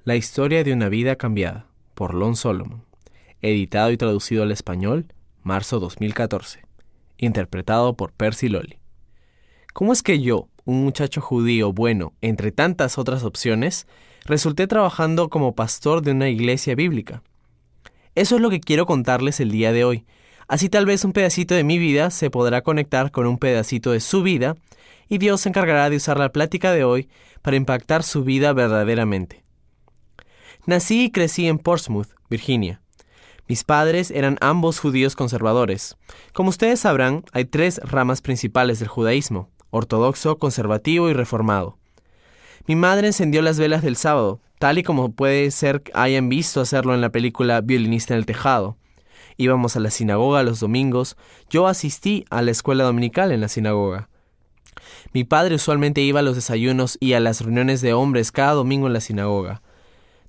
La historia de una vida cambiada, por Lon Solomon. Editado y traducido al español, marzo 2014. Interpretado por Percy Lolly. ¿Cómo es que yo, un muchacho judío bueno, entre tantas otras opciones, resulté trabajando como pastor de una iglesia bíblica? Eso es lo que quiero contarles el día de hoy. Así tal vez un pedacito de mi vida se podrá conectar con un pedacito de su vida, y Dios se encargará de usar la plática de hoy para impactar su vida verdaderamente. Nací y crecí en Portsmouth, Virginia. Mis padres eran ambos judíos conservadores. Como ustedes sabrán, hay 3 ramas principales del judaísmo: ortodoxo, conservativo y reformado. Mi madre encendió las velas del sábado, tal y como puede ser hayan visto hacerlo en la película Violinista en el tejado. Íbamos a la sinagoga los domingos. Yo asistí a la escuela dominical en la sinagoga. Mi padre usualmente iba a los desayunos y a las reuniones de hombres cada domingo en la sinagoga.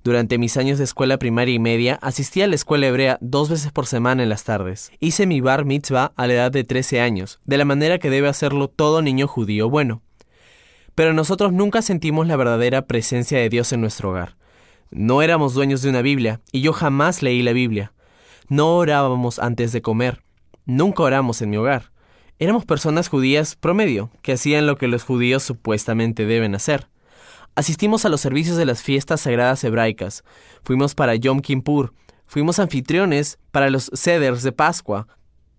Durante mis años de escuela primaria y media, asistí a la escuela hebrea 2 veces por semana en las tardes. Hice mi bar mitzvah a la edad de 13 años, de la manera que debe hacerlo todo niño judío bueno. Pero nosotros nunca sentimos la verdadera presencia de Dios en nuestro hogar. No éramos dueños de una Biblia, y yo jamás leí la Biblia. No orábamos antes de comer. Nunca oramos en mi hogar. Éramos personas judías promedio, que hacían lo que los judíos supuestamente deben hacer. Asistimos a los servicios de las fiestas sagradas hebraicas. Fuimos para Yom Kippur. Fuimos anfitriones para los seders de Pascua.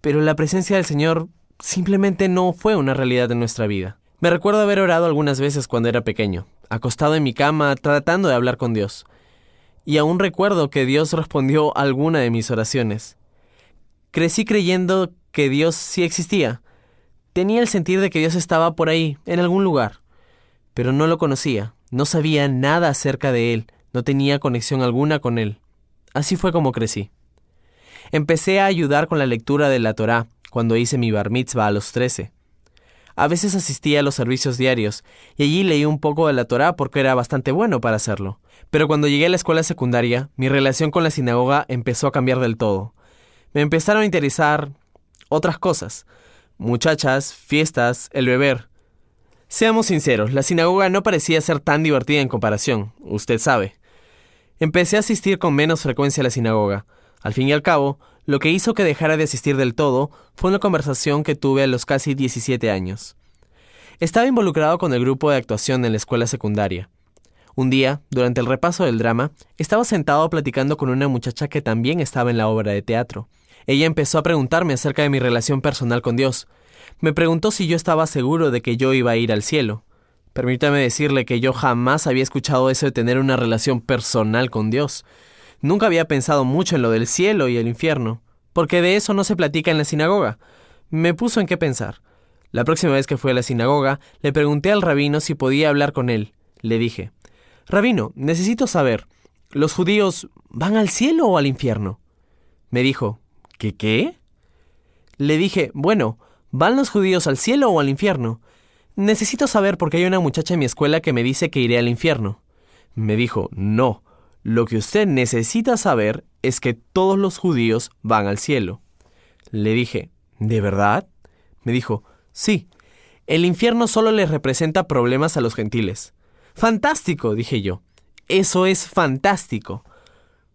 Pero la presencia del Señor simplemente no fue una realidad en nuestra vida. Me recuerdo haber orado algunas veces cuando era pequeño, acostado en mi cama tratando de hablar con Dios. Y aún recuerdo que Dios respondió a alguna de mis oraciones. Crecí creyendo que Dios sí existía. Tenía el sentir de que Dios estaba por ahí, en algún lugar. Pero no lo conocía. No sabía nada acerca de Él, no tenía conexión alguna con Él. Así fue como crecí. Empecé a ayudar con la lectura de la Torá cuando hice mi bar mitzvah a los 13. A veces asistía a los servicios diarios, y allí leí un poco de la Torá porque era bastante bueno para hacerlo. Pero cuando llegué a la escuela secundaria, mi relación con la sinagoga empezó a cambiar del todo. Me empezaron a interesar otras cosas: muchachas, fiestas, el beber. Seamos sinceros, la sinagoga no parecía ser tan divertida en comparación, usted sabe. Empecé a asistir con menos frecuencia a la sinagoga. Al fin y al cabo, lo que hizo que dejara de asistir del todo fue una conversación que tuve a los casi 17 años. Estaba involucrado con el grupo de actuación en la escuela secundaria. Un día, durante el repaso del drama, estaba sentado platicando con una muchacha que también estaba en la obra de teatro. Ella empezó a preguntarme acerca de mi relación personal con Dios. Me preguntó si yo estaba seguro de que yo iba a ir al cielo. Permítame decirle que yo jamás había escuchado eso de tener una relación personal con Dios. Nunca había pensado mucho en lo del cielo y el infierno, porque de eso no se platica en la sinagoga. Me puso en qué pensar. La próxima vez que fui a la sinagoga, le pregunté al rabino si podía hablar con él. Le dije: «Rabino, necesito saber, ¿los judíos van al cielo o al infierno?» Me dijo: ¿Qué? Le dije: «Bueno, ¿van los judíos al cielo o al infierno? Necesito saber porque hay una muchacha en mi escuela que me dice que iré al infierno». Me dijo: «No, lo que usted necesita saber es que todos los judíos van al cielo». Le dije: ¿de verdad? Me dijo: «Sí, el infierno solo les representa problemas a los gentiles». «¡Fantástico!», dije yo. «Eso es fantástico.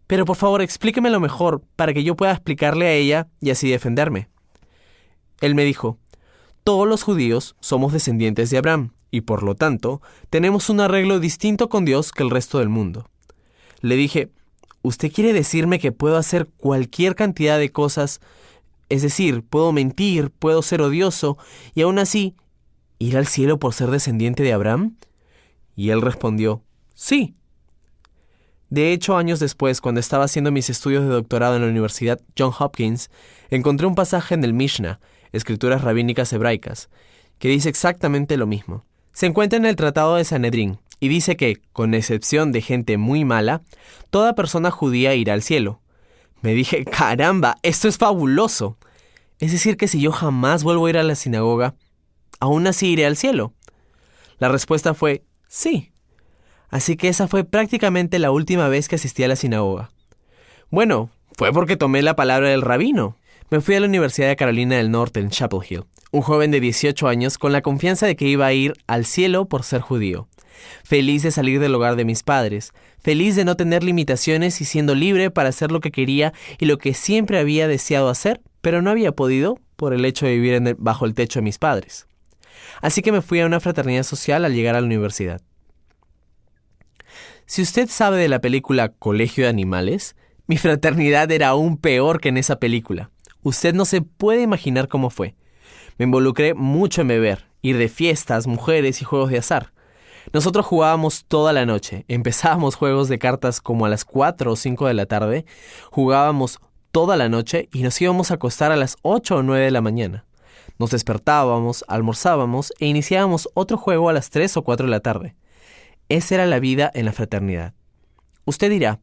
Pero por favor explíquemelo mejor para que yo pueda explicarle a ella y así defenderme». Él me dijo: «Todos los judíos somos descendientes de Abraham y por lo tanto tenemos un arreglo distinto con Dios que el resto del mundo». Le dije: «¿Usted quiere decirme que puedo hacer cualquier cantidad de cosas? Es decir, puedo mentir, puedo ser odioso y aún así ir al cielo por ser descendiente de Abraham?» Y él respondió: «Sí». De hecho, años después, cuando estaba haciendo mis estudios de doctorado en la Universidad Johns Hopkins, encontré un pasaje en el Mishnah, escrituras rabínicas hebraicas, que dice exactamente lo mismo. Se encuentra en el Tratado de Sanedrín y dice que, con excepción de gente muy mala, toda persona judía irá al cielo. Me dije: «¡Caramba! ¡Esto es fabuloso!». Es decir, que si yo jamás vuelvo a ir a la sinagoga, ¿aún así iré al cielo? La respuesta fue: sí. Así que esa fue prácticamente la última vez que asistí a la sinagoga. Bueno, fue porque tomé la palabra del rabino. Me fui a la Universidad de Carolina del Norte en Chapel Hill, un joven de 18 años con la confianza de que iba a ir al cielo por ser judío. feliz de salir del hogar de mis padres, feliz de no tener limitaciones y siendo libre para hacer lo que quería y lo que siempre había deseado hacer, pero no había podido por el hecho de vivir bajo el techo de mis padres. Así que me fui a una fraternidad social al llegar a la universidad. Si usted sabe de la película Colegio de Animales, mi fraternidad era aún peor que en esa película. Usted no se puede imaginar cómo fue. Me involucré mucho en beber, ir de fiestas, mujeres y juegos de azar. Nosotros jugábamos toda la noche. Empezábamos juegos de cartas como a las 4 o 5 de la tarde, jugábamos toda la noche y nos íbamos a acostar a las 8 o 9 de la mañana. Nos despertábamos, almorzábamos e iniciábamos otro juego a las 3 o 4 de la tarde. Esa era la vida en la fraternidad. Usted dirá,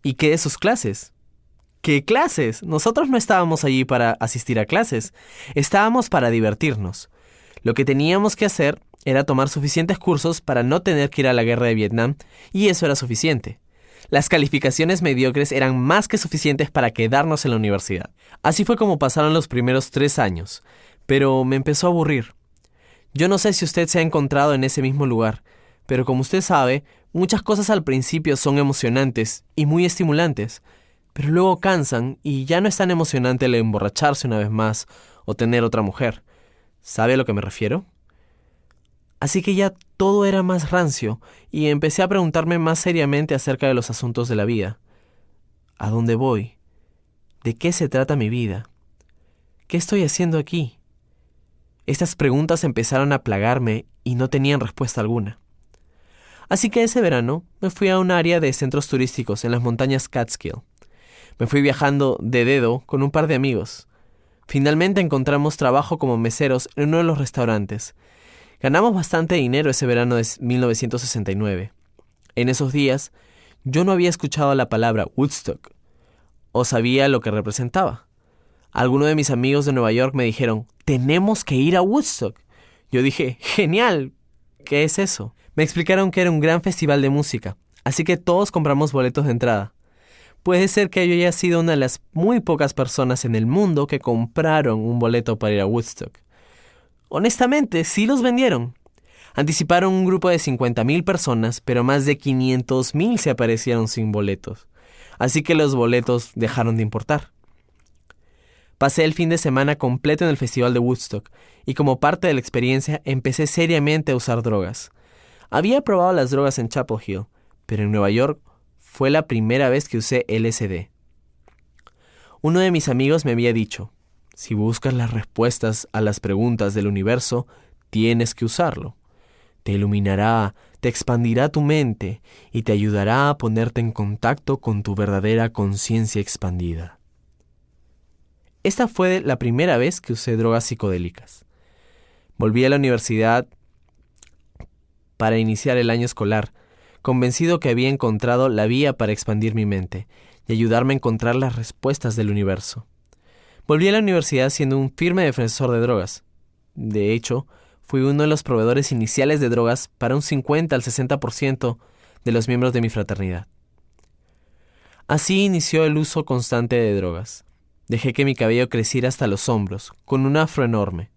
¿y qué de sus clases? ¿Qué clases? Nosotros no estábamos allí para asistir a clases, estábamos para divertirnos. Lo que teníamos que hacer era tomar suficientes cursos para no tener que ir a la guerra de Vietnam, y eso era suficiente. Las calificaciones mediocres eran más que suficientes para quedarnos en la universidad. Así fue como pasaron los primeros 3 años, pero me empezó a aburrir. Yo no sé si usted se ha encontrado en ese mismo lugar, pero como usted sabe, muchas cosas al principio son emocionantes y muy estimulantes, pero luego cansan y ya no es tan emocionante el emborracharse una vez más o tener otra mujer. ¿Sabe a lo que me refiero? Así que ya todo era más rancio y empecé a preguntarme más seriamente acerca de los asuntos de la vida. ¿A dónde voy? ¿De qué se trata mi vida? ¿Qué estoy haciendo aquí? Estas preguntas empezaron a plagarme y no tenían respuesta alguna. Así que ese verano me fui a un área de centros turísticos en las montañas Catskill. Me fui viajando de dedo con un par de amigos. Finalmente encontramos trabajo como meseros en uno de los restaurantes. Ganamos bastante dinero ese verano de 1969. En esos días, yo no había escuchado la palabra Woodstock, o sabía lo que representaba. Algunos de mis amigos de Nueva York me dijeron, «Tenemos que ir a Woodstock». Yo dije, «Genial, ¿qué es eso?». Me explicaron que era un gran festival de música, así que todos compramos boletos de entrada. Puede ser que yo haya sido una de las muy pocas personas en el mundo que compraron un boleto para ir a Woodstock. Honestamente, sí los vendieron. Anticiparon un grupo de 50,000 personas, pero más de 500,000 se aparecieron sin boletos. Así que los boletos dejaron de importar. Pasé el fin de semana completo en el festival de Woodstock, y como parte de la experiencia empecé seriamente a usar drogas. Había probado las drogas en Chapel Hill, pero en Nueva York fue la primera vez que usé LSD. Uno de mis amigos me había dicho, si buscas las respuestas a las preguntas del universo, tienes que usarlo. Te iluminará, te expandirá tu mente y te ayudará a ponerte en contacto con tu verdadera conciencia expandida. Esta fue la primera vez que usé drogas psicodélicas. Volví a la universidad para iniciar el año escolar, convencido que había encontrado la vía para expandir mi mente y ayudarme a encontrar las respuestas del universo. Volví a la universidad siendo un firme defensor de drogas. De hecho, fui uno de los proveedores iniciales de drogas para un 50 al 60% de los miembros de mi fraternidad. Así inició el uso constante de drogas. Dejé que mi cabello creciera hasta los hombros, con un afro enorme.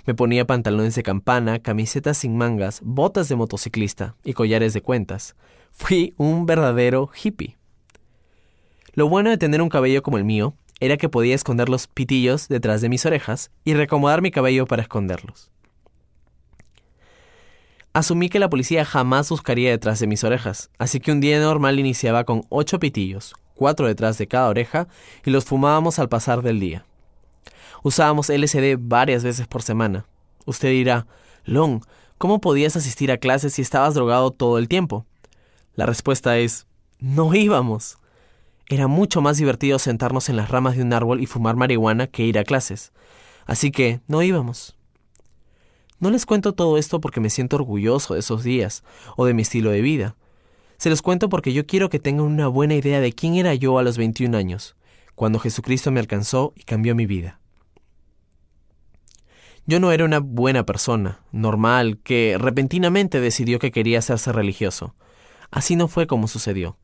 Me ponía pantalones de campana, camisetas sin mangas, botas de motociclista y collares de cuentas. Fui un verdadero hippie. Lo bueno de tener un cabello como el mío era que podía esconder los pitillos detrás de mis orejas y reacomodar mi cabello para esconderlos. Asumí que la policía jamás buscaría detrás de mis orejas, así que un día normal iniciaba con 8 pitillos, 4 detrás de cada oreja, y los fumábamos al pasar del día. Usábamos LSD varias veces por semana. Usted dirá, Lon, ¿cómo podías asistir a clases si estabas drogado todo el tiempo? La respuesta es, no íbamos. Era mucho más divertido sentarnos en las ramas de un árbol y fumar marihuana que ir a clases. Así que no íbamos. No les cuento todo esto porque me siento orgulloso de esos días o de mi estilo de vida. Se los cuento porque yo quiero que tengan una buena idea de quién era yo a los 21 años, cuando Jesucristo me alcanzó y cambió mi vida. Yo no era una buena persona, normal, que repentinamente decidió que quería hacerse religioso. Así no fue como sucedió.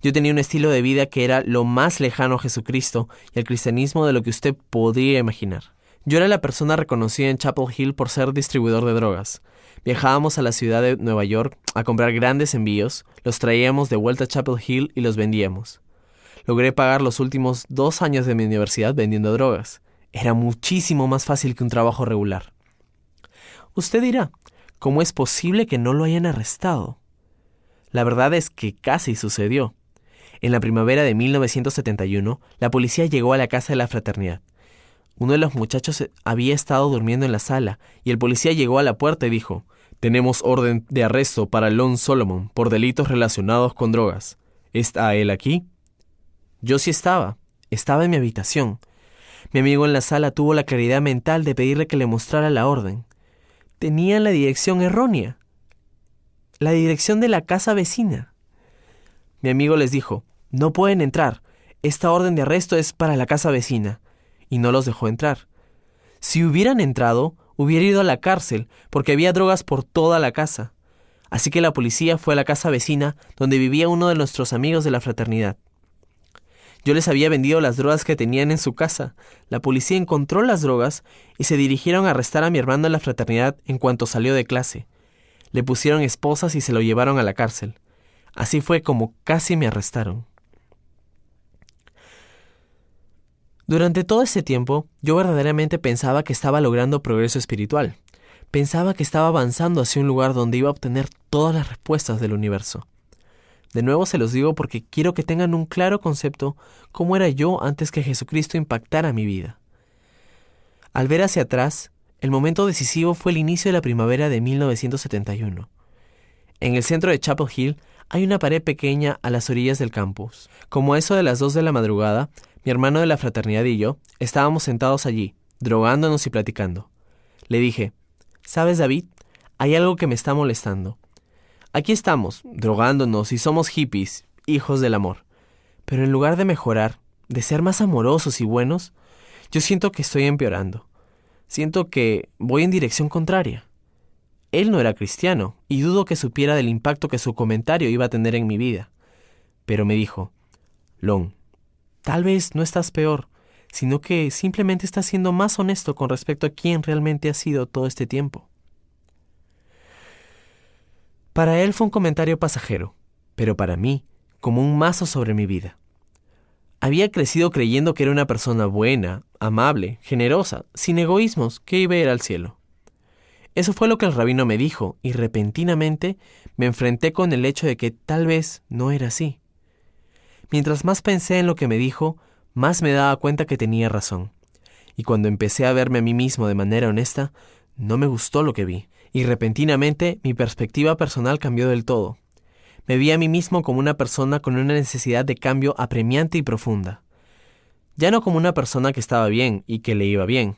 Yo tenía un estilo de vida que era lo más lejano a Jesucristo y al cristianismo de lo que usted podría imaginar. Yo era la persona reconocida en Chapel Hill por ser distribuidor de drogas. Viajábamos a la ciudad de Nueva York a comprar grandes envíos, los traíamos de vuelta a Chapel Hill y los vendíamos. Logré pagar los últimos 2 años de mi universidad vendiendo drogas. Era muchísimo más fácil que un trabajo regular. Usted dirá, ¿cómo es posible que no lo hayan arrestado? La verdad es que casi sucedió. En la primavera de 1971, la policía llegó a la casa de la fraternidad. Uno de los muchachos había estado durmiendo en la sala y el policía llegó a la puerta y dijo: «Tenemos orden de arresto para Lon Solomon por delitos relacionados con drogas. ¿Está él aquí?» Yo sí estaba en mi habitación. Mi amigo en la sala tuvo la claridad mental de pedirle que le mostrara la orden. Tenían la dirección errónea. La dirección de la casa vecina. Mi amigo les dijo: «No pueden entrar. Esta orden de arresto es para la casa vecina». Y no los dejó entrar. Si hubieran entrado, hubiera ido a la cárcel porque había drogas por toda la casa. Así que la policía fue a la casa vecina donde vivía uno de nuestros amigos de la fraternidad. Yo les había vendido las drogas que tenían en su casa. La policía encontró las drogas y se dirigieron a arrestar a mi hermano de la fraternidad en cuanto salió de clase. Le pusieron esposas y se lo llevaron a la cárcel. Así fue como casi me arrestaron. Durante todo ese tiempo, yo verdaderamente pensaba que estaba logrando progreso espiritual. Pensaba que estaba avanzando hacia un lugar donde iba a obtener todas las respuestas del universo. De nuevo se los digo porque quiero que tengan un claro concepto cómo era yo antes que Jesucristo impactara mi vida. Al ver hacia atrás, el momento decisivo fue el inicio de la primavera de 1971. En el centro de Chapel Hill hay una pared pequeña a las orillas del campus. Como a eso de las 2 de la madrugada, mi hermano de la fraternidad y yo estábamos sentados allí, drogándonos y platicando. Le dije: «¿Sabes, David? Hay algo que me está molestando. Aquí estamos, drogándonos y somos hippies, hijos del amor. Pero en lugar de mejorar, de ser más amorosos y buenos, yo siento que estoy empeorando. Siento que voy en dirección contraria». Él no era cristiano y dudo que supiera del impacto que su comentario iba a tener en mi vida. Pero me dijo: «Lon, tal vez no estás peor, sino que simplemente estás siendo más honesto con respecto a quién realmente has sido todo este tiempo». Para él fue un comentario pasajero, pero para mí, como un mazo sobre mi vida. Había crecido creyendo que era una persona buena, amable, generosa, sin egoísmos, que iba a ir al cielo. Eso fue lo que el rabino me dijo, y repentinamente me enfrenté con el hecho de que tal vez no era así. Mientras más pensé en lo que me dijo, más me daba cuenta que tenía razón. Y cuando empecé a verme a mí mismo de manera honesta, no me gustó lo que vi. Y repentinamente mi perspectiva personal cambió del todo. Me vi a mí mismo como una persona con una necesidad de cambio apremiante y profunda. Ya no como una persona que estaba bien y que le iba bien.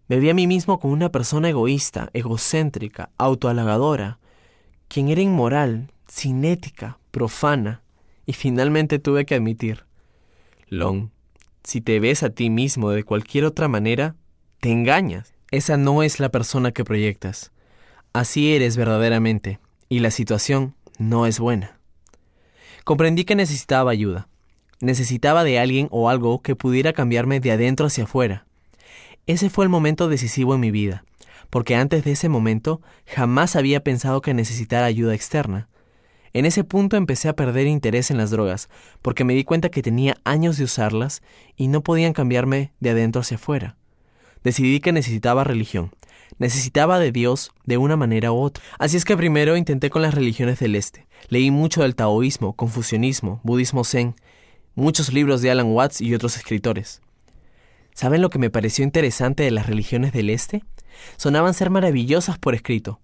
Me vi a mí mismo como una persona egoísta, egocéntrica, autohalagadora, quien era inmoral, sin ética, profana. Y finalmente tuve que admitir: «Lon, si te ves a ti mismo de cualquier otra manera, te engañas. Esa no es la persona que proyectas. Así eres verdaderamente, y la situación no es buena». Comprendí que necesitaba ayuda. Necesitaba de alguien o algo que pudiera cambiarme de adentro hacia afuera. Ese fue el momento decisivo en mi vida, porque antes de ese momento jamás había pensado que necesitara ayuda externa. En ese punto empecé a perder interés en las drogas, porque me di cuenta que tenía años de usarlas y no podían cambiarme de adentro hacia afuera. Decidí que necesitaba religión. Necesitaba de Dios de una manera u otra. Así es que primero intenté con las religiones del este. Leí mucho del taoísmo, confucianismo, budismo zen, muchos libros de Alan Watts y otros escritores. ¿Saben lo que me pareció interesante de las religiones del este? Sonaban ser maravillosas por escrito,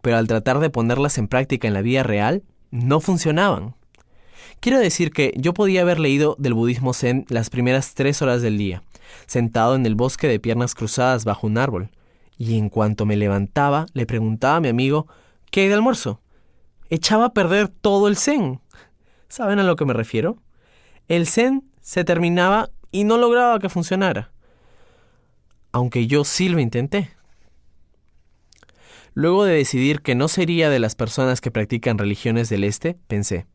pero al tratar de ponerlas en práctica en la vida real, no funcionaban. Quiero decir que yo podía haber leído del budismo zen las primeras 3 horas del día, sentado en el bosque de piernas cruzadas bajo un árbol, y en cuanto me levantaba, le preguntaba a mi amigo: «¿Qué hay de almuerzo?». Echaba a perder todo el zen. ¿Saben a lo que me refiero? El zen se terminaba y no lograba que funcionara. Aunque yo sí lo intenté. Luego de decidir que no sería de las personas que practican religiones del este, pensé: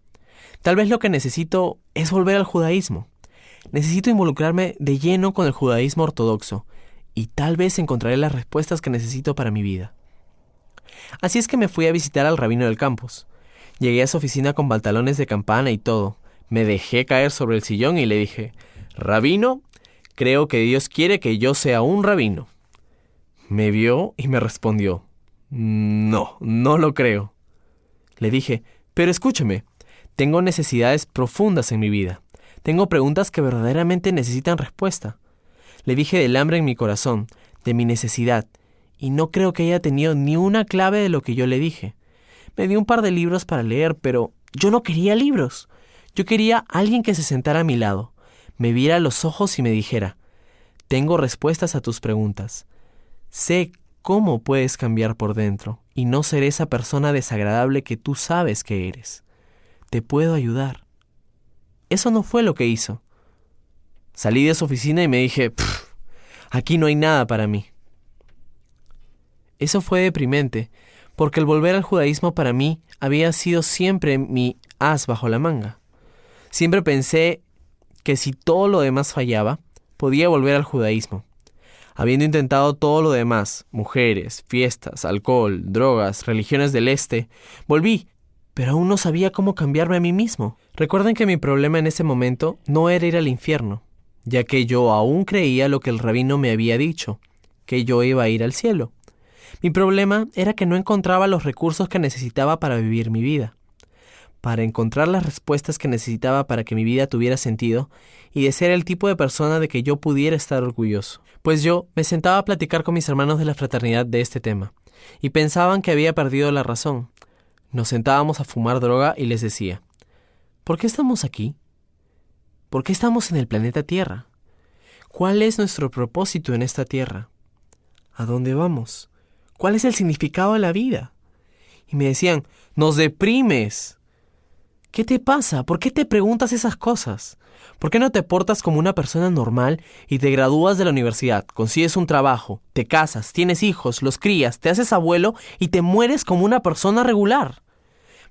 tal vez lo que necesito es volver al judaísmo. Necesito involucrarme de lleno con el judaísmo ortodoxo y tal vez encontraré las respuestas que necesito para mi vida. Así es que me fui a visitar al rabino del campus. Llegué a su oficina con pantalones de campana y todo. Me dejé caer sobre el sillón y le dije: «Rabino, creo que Dios quiere que yo sea un rabino». Me vio y me respondió: «No, no lo creo». Le dije: «Pero escúcheme, tengo necesidades profundas en mi vida. Tengo preguntas que verdaderamente necesitan respuesta». Le dije del hambre en mi corazón, de mi necesidad, y no creo que haya tenido ni una clave de lo que yo le dije. Me dio un par de libros para leer, pero yo no quería libros. Yo quería alguien que se sentara a mi lado, me viera a los ojos y me dijera: «Tengo respuestas a tus preguntas. Sé cómo puedes cambiar por dentro y no ser esa persona desagradable que tú sabes que eres. Te puedo ayudar». Eso no fue lo que hizo. Salí de su oficina y me dije: «Aquí no hay nada para mí». Eso fue deprimente, porque el volver al judaísmo para mí había sido siempre mi as bajo la manga. Siempre pensé que si todo lo demás fallaba, podía volver al judaísmo. Habiendo intentado todo lo demás, mujeres, fiestas, alcohol, drogas, religiones del este, volví, pero aún no sabía cómo cambiarme a mí mismo. Recuerden que mi problema en ese momento no era ir al infierno, ya que yo aún creía lo que el rabino me había dicho, que yo iba a ir al cielo. Mi problema era que no encontraba los recursos que necesitaba para vivir mi vida, para encontrar las respuestas que necesitaba para que mi vida tuviera sentido y de ser el tipo de persona de que yo pudiera estar orgulloso. Pues yo me sentaba a platicar con mis hermanos de la fraternidad de este tema, y pensaban que había perdido la razón. Nos sentábamos a fumar droga y les decía: ¿por qué estamos aquí? ¿Por qué estamos en el planeta Tierra? ¿Cuál es nuestro propósito en esta Tierra? ¿A dónde vamos? ¿Cuál es el significado de la vida? Y me decían: «Nos deprimes». ¿Qué te pasa? ¿Por qué te preguntas esas cosas? ¿Por qué no te portas como una persona normal y te gradúas de la universidad, consigues un trabajo, te casas, tienes hijos, los crías, te haces abuelo y te mueres como una persona regular?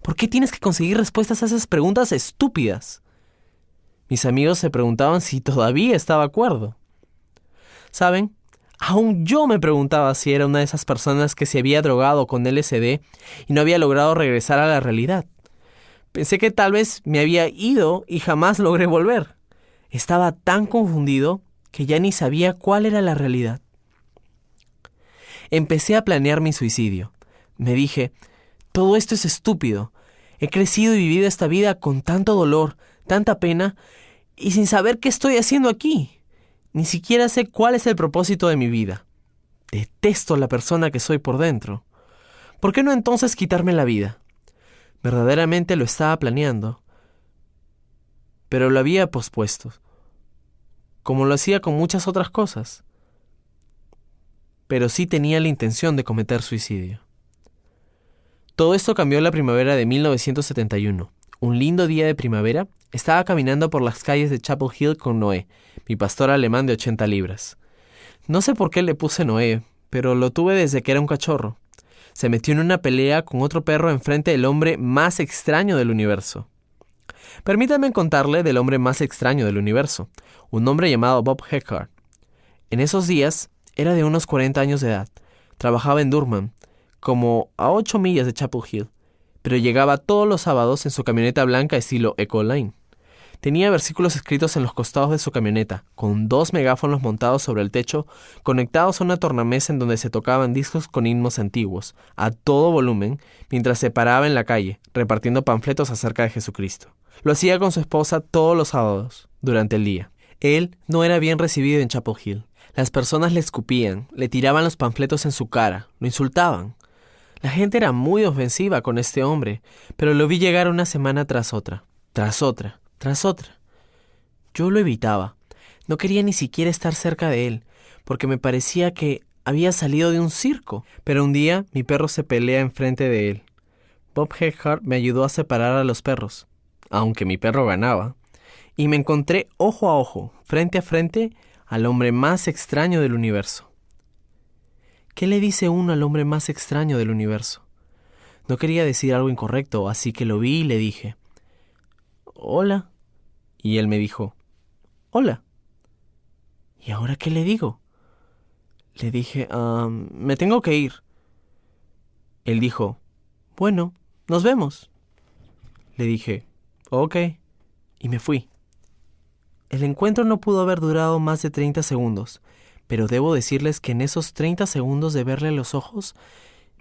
¿Por qué tienes que conseguir respuestas a esas preguntas estúpidas? Mis amigos se preguntaban si todavía estaba de acuerdo. ¿Saben? Aún yo me preguntaba si era una de esas personas que se había drogado con LSD y no había logrado regresar a la realidad. Pensé que tal vez me había ido y jamás logré volver. Estaba tan confundido que ya ni sabía cuál era la realidad. Empecé a planear mi suicidio. Me dije: todo esto es estúpido. He crecido y vivido esta vida con tanto dolor, tanta pena, y sin saber qué estoy haciendo aquí. Ni siquiera sé cuál es el propósito de mi vida. Detesto a la persona que soy por dentro. ¿Por qué no entonces quitarme la vida? Verdaderamente lo estaba planeando, pero lo había pospuesto, como lo hacía con muchas otras cosas. Pero sí tenía la intención de cometer suicidio. Todo esto cambió en la primavera de 1971. Un lindo día de primavera, estaba caminando por las calles de Chapel Hill con Noé, mi pastor alemán de 80 libras. No sé por qué le puse Noé, pero lo tuve desde que era un cachorro. Se metió en una pelea con otro perro enfrente del hombre más extraño del universo. Permítanme contarle del hombre más extraño del universo, un hombre llamado Bob Eckhart. En esos días, era de unos 40 años de edad. Trabajaba en Durham, como a 8 millas de Chapel Hill, pero llegaba todos los sábados en su camioneta blanca estilo Ecoline. Tenía versículos escritos en los costados de su camioneta, con 2 megáfonos montados sobre el techo, conectados a una tornamesa en donde se tocaban discos con himnos antiguos, a todo volumen, mientras se paraba en la calle, repartiendo panfletos acerca de Jesucristo. Lo hacía con su esposa todos los sábados, durante el día. Él no era bien recibido en Chapel Hill. Las personas le escupían, le tiraban los panfletos en su cara, lo insultaban. La gente era muy ofensiva con este hombre, pero lo vi llegar una semana tras otra, tras otra. Tras otra. Yo lo evitaba. No quería ni siquiera estar cerca de él, porque me parecía que había salido de un circo. Pero un día mi perro se pelea enfrente de él. Bob Eckhart me ayudó a separar a los perros, aunque mi perro ganaba, y me encontré ojo a ojo, frente a frente, al hombre más extraño del universo. ¿Qué le dice uno al hombre más extraño del universo? No quería decir algo incorrecto, así que lo vi y le dije: «Hola». Y él me dijo: «Hola». ¿Y ahora qué le digo? Le dije, me tengo que ir. Él dijo, bueno, nos vemos. Le dije, ok, y me fui. El encuentro no pudo haber durado más de 30 segundos, pero debo decirles que en esos 30 segundos de verle los ojos,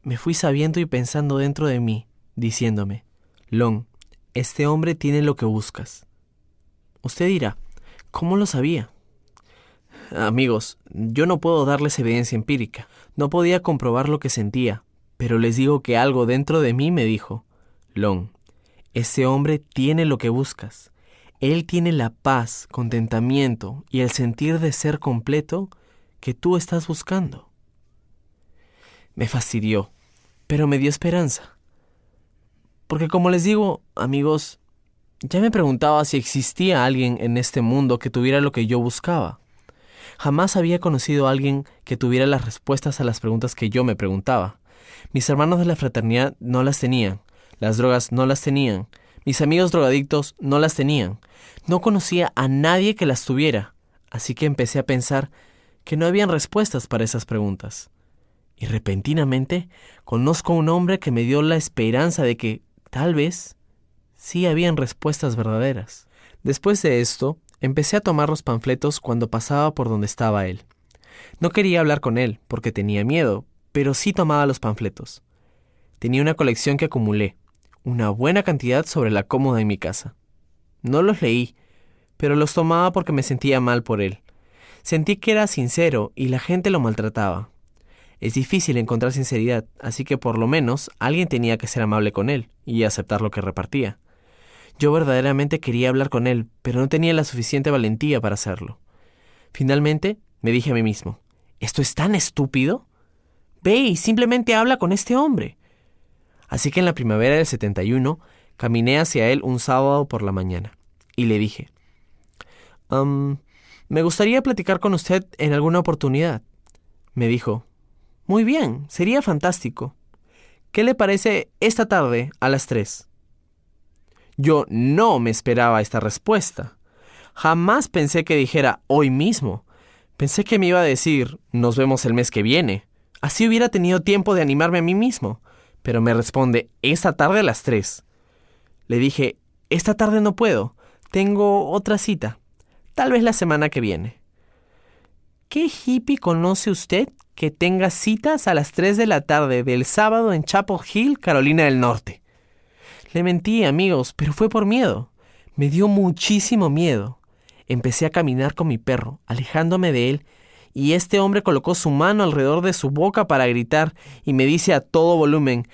me fui sabiendo y pensando dentro de mí, diciéndome, Lon, este hombre tiene lo que buscas. Usted dirá, ¿cómo lo sabía? Amigos, yo no puedo darles evidencia empírica, no podía comprobar lo que sentía, pero les digo que algo dentro de mí me dijo, Lon, este hombre tiene lo que buscas. Él tiene la paz, contentamiento y el sentir de ser completo que tú estás buscando. Me fastidió, pero me dio esperanza. Porque como les digo, amigos, ya me preguntaba si existía alguien en este mundo que tuviera lo que yo buscaba. Jamás había conocido a alguien que tuviera las respuestas a las preguntas que yo me preguntaba. Mis hermanos de la fraternidad no las tenían, las drogas no las tenían, mis amigos drogadictos no las tenían. No conocía a nadie que las tuviera, así que empecé a pensar que no habían respuestas para esas preguntas. Y repentinamente conozco a un hombre que me dio la esperanza de que, tal vez, sí habían respuestas verdaderas. Después de esto, empecé a tomar los panfletos cuando pasaba por donde estaba él. No quería hablar con él porque tenía miedo, pero sí tomaba los panfletos. Tenía una colección que acumulé, una buena cantidad sobre la cómoda en mi casa. No los leí, pero los tomaba porque me sentía mal por él. Sentí que era sincero y la gente lo maltrataba. Es difícil encontrar sinceridad, así que por lo menos alguien tenía que ser amable con él y aceptar lo que repartía. Yo verdaderamente quería hablar con él, pero no tenía la suficiente valentía para hacerlo. Finalmente, me dije a mí mismo, ¿esto es tan estúpido? Ve y simplemente habla con este hombre. Así que en la primavera del 71, caminé hacia él un sábado por la mañana y le dije, me gustaría platicar con usted en alguna oportunidad. Me dijo, muy bien, sería fantástico. ¿Qué le parece esta tarde a las 3? Yo no me esperaba esta respuesta. Jamás pensé que dijera hoy mismo. Pensé que me iba a decir, nos vemos el mes que viene. Así hubiera tenido tiempo de animarme a mí mismo. Pero me responde, esta tarde a las 3. Le dije, esta tarde no puedo. Tengo otra cita. Tal vez la semana que viene. ¿Qué hippie conoce usted que tenga citas a las 3 de la tarde del sábado en Chapel Hill, Carolina del Norte? Le mentí, amigos, pero fue por miedo. Me dio muchísimo miedo. Empecé a caminar con mi perro, alejándome de él, y este hombre colocó su mano alrededor de su boca para gritar y me dice a todo volumen,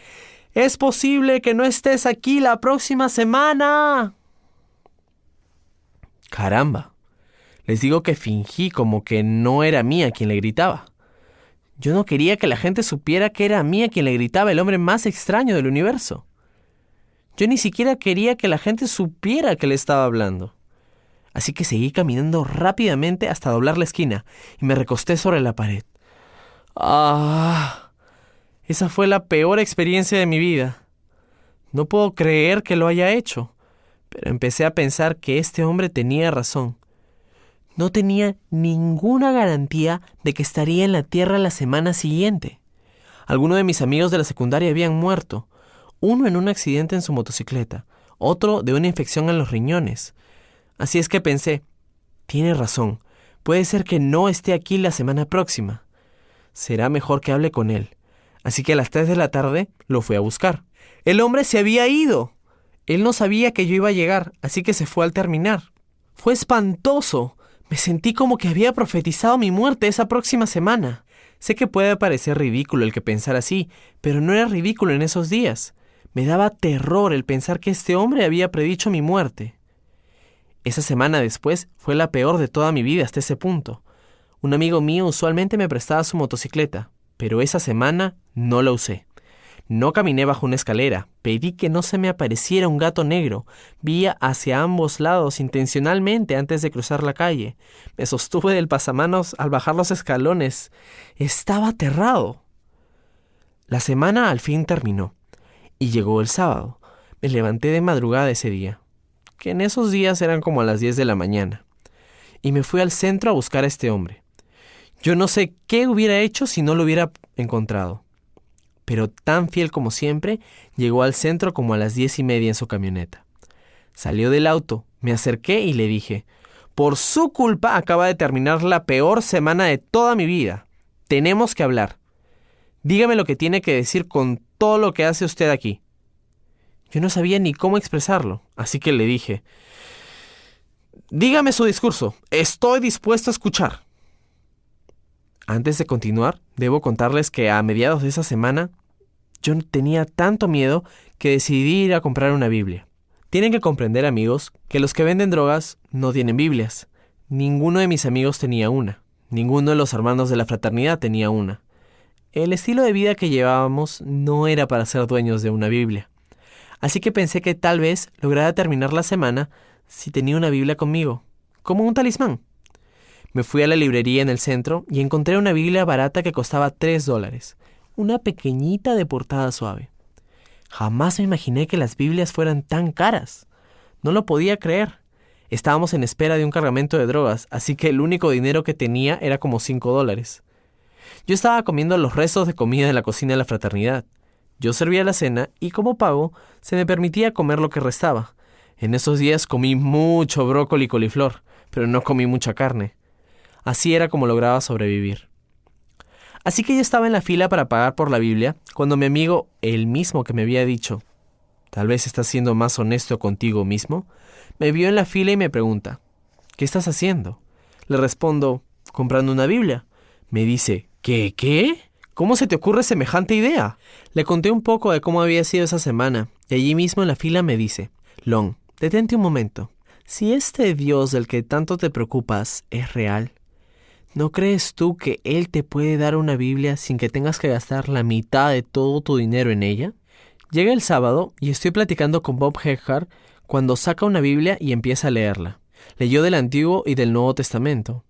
«¡Es posible que no estés aquí la próxima semana!» Caramba. Les digo que fingí como que no era a mí a quien le gritaba. Yo no quería que la gente supiera que era a mí a quien le gritaba el hombre más extraño del universo. Yo ni siquiera quería que la gente supiera que le estaba hablando. Así que seguí caminando rápidamente hasta doblar la esquina y me recosté sobre la pared. Esa fue la peor experiencia de mi vida. No puedo creer que lo haya hecho, pero empecé a pensar que este hombre tenía razón. No tenía ninguna garantía de que estaría en la tierra la semana siguiente. Algunos de mis amigos de la secundaria habían muerto. Uno en un accidente en su motocicleta, otro de una infección en los riñones. Así es que pensé, tiene razón, puede ser que no esté aquí la semana próxima. Será mejor que hable con él. Así que a las 3 de la tarde lo fui a buscar. El hombre se había ido. Él no sabía que yo iba a llegar, así que se fue al terminar. Fue espantoso. Me sentí como que había profetizado mi muerte esa próxima semana. Sé que puede parecer ridículo el que pensar así, pero no era ridículo en esos días. Me daba terror el pensar que este hombre había predicho mi muerte. Esa semana después fue la peor de toda mi vida hasta ese punto. Un amigo mío usualmente me prestaba su motocicleta, pero esa semana no la usé. No caminé bajo una escalera, pedí que no se me apareciera un gato negro, vi hacia ambos lados intencionalmente antes de cruzar la calle. Me sostuve del pasamanos al bajar los escalones. Estaba aterrado. La semana al fin terminó. Y llegó el sábado. Me levanté de madrugada ese día, que en esos días eran como a las 10 de la mañana, y me fui al centro a buscar a este hombre. Yo no sé qué hubiera hecho si no lo hubiera encontrado. Pero tan fiel como siempre, llegó al centro como a las 10:30 en su camioneta. Salió del auto, me acerqué y le dije: por su culpa acaba de terminar la peor semana de toda mi vida. Tenemos que hablar. Dígame lo que tiene que decir con todo lo que hace usted aquí. Yo no sabía ni cómo expresarlo, así que le dije: dígame su discurso, estoy dispuesto a escuchar. Antes de continuar, debo contarles que a mediados de esa semana, yo tenía tanto miedo que decidí ir a comprar una Biblia. Tienen que comprender, amigos, que los que venden drogas no tienen Biblias. Ninguno de mis amigos tenía una. Ninguno de los hermanos de la fraternidad tenía una. El estilo de vida que llevábamos no era para ser dueños de una Biblia. Así que pensé que tal vez lograra terminar la semana si tenía una Biblia conmigo, como un talismán. Me fui a la librería en el centro y encontré una Biblia barata que costaba $3. Una pequeñita de portada suave. Jamás me imaginé que las Biblias fueran tan caras. No lo podía creer. Estábamos en espera de un cargamento de drogas, así que el único dinero que tenía era como $5. Yo estaba comiendo los restos de comida en la cocina de la fraternidad. Yo servía la cena y como pago, se me permitía comer lo que restaba. En esos días comí mucho brócoli y coliflor, pero no comí mucha carne. Así era como lograba sobrevivir. Así que yo estaba en la fila para pagar por la Biblia, cuando mi amigo, el mismo que me había dicho: tal vez estás siendo más honesto contigo mismo, me vio en la fila y me pregunta: ¿qué estás haciendo? Le respondo: comprando una Biblia. Me dice: ¿Qué? ¿Cómo se te ocurre semejante idea? Le conté un poco de cómo había sido esa semana, y allí mismo en la fila me dice: Long, detente un momento. Si este Dios del que tanto te preocupas es real, ¿no crees tú que Él te puede dar una Biblia sin que tengas que gastar la mitad de todo tu dinero en ella? Llega el sábado y estoy platicando con Bob Eckhart cuando saca una Biblia y empieza a leerla. Leyó del Antiguo y del Nuevo Testamento.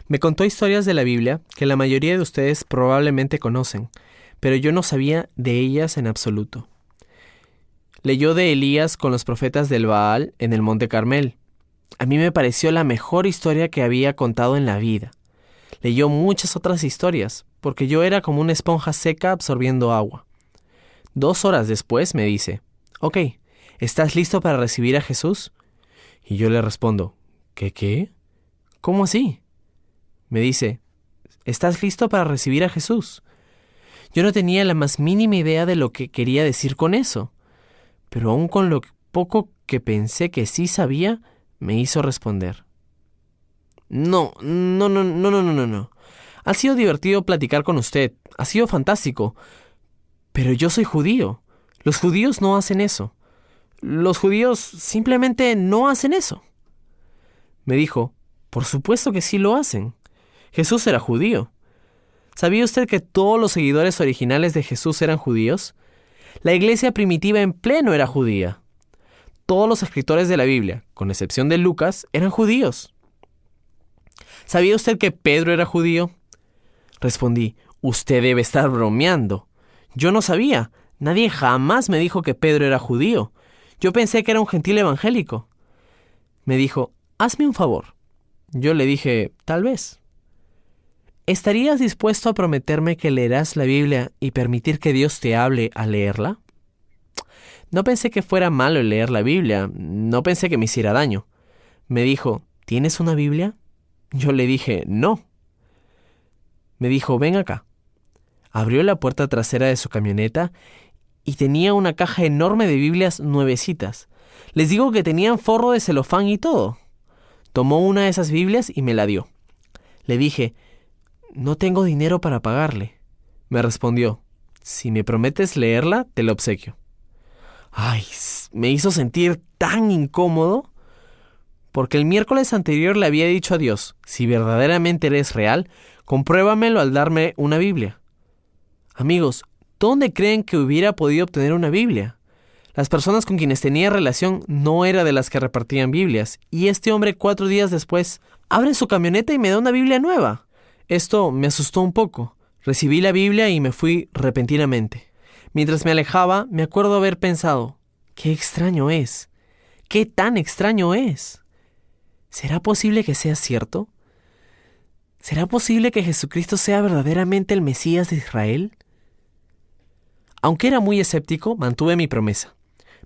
Me contó historias de la Biblia que la mayoría de ustedes probablemente conocen, pero yo no sabía de ellas en absoluto. Leyó de Elías con los profetas del Baal en el Monte Carmel. A mí me pareció la mejor historia que había contado en la vida. Leyó muchas otras historias, porque yo era como una esponja seca absorbiendo agua. 2 horas después me dice: ok, ¿estás listo para recibir a Jesús? Y yo le respondo: ¿Qué? ¿Cómo así? Me dice: ¿estás listo para recibir a Jesús? Yo no tenía la más mínima idea de lo que quería decir con eso, pero aún con lo poco que pensé que sí sabía, me hizo responder: No. Ha sido divertido platicar con usted, ha sido fantástico, pero yo soy judío. Los judíos no hacen eso. Los judíos simplemente no hacen eso. Me dijo: por supuesto que sí lo hacen. Jesús era judío. ¿Sabía usted que todos los seguidores originales de Jesús eran judíos? La iglesia primitiva en pleno era judía. Todos los escritores de la Biblia, con excepción de Lucas, eran judíos. ¿Sabía usted que Pedro era judío? Respondí: usted debe estar bromeando. Yo no sabía. Nadie jamás me dijo que Pedro era judío. Yo pensé que era un gentil evangélico. Me dijo: hazme un favor. Yo le dije: tal vez. ¿Estarías dispuesto a prometerme que leerás la Biblia y permitir que Dios te hable al leerla? No pensé que fuera malo el leer la Biblia. No pensé que me hiciera daño. Me dijo: ¿tienes una Biblia? Yo le dije: no. Me dijo: ven acá. Abrió la puerta trasera de su camioneta y tenía una caja enorme de Biblias nuevecitas. Les digo que tenían forro de celofán y todo. Tomó una de esas Biblias y me la dio. Le dije: no tengo dinero para pagarle. Me respondió: si me prometes leerla, te la obsequio. Ay, me hizo sentir tan incómodo, porque el miércoles anterior le había dicho a Dios: si verdaderamente eres real, compruébamelo al darme una Biblia. Amigos, ¿dónde creen que hubiera podido obtener una Biblia? Las personas con quienes tenía relación no era de las que repartían Biblias, y este hombre 4 días después abre su camioneta y me da una Biblia nueva. Esto me asustó un poco. Recibí la Biblia y me fui repentinamente. Mientras me alejaba, me acuerdo haber pensado: qué extraño es. ¿Qué tan extraño es? ¿Será posible que sea cierto? ¿Será posible que Jesucristo sea verdaderamente el Mesías de Israel? Aunque era muy escéptico, mantuve mi promesa.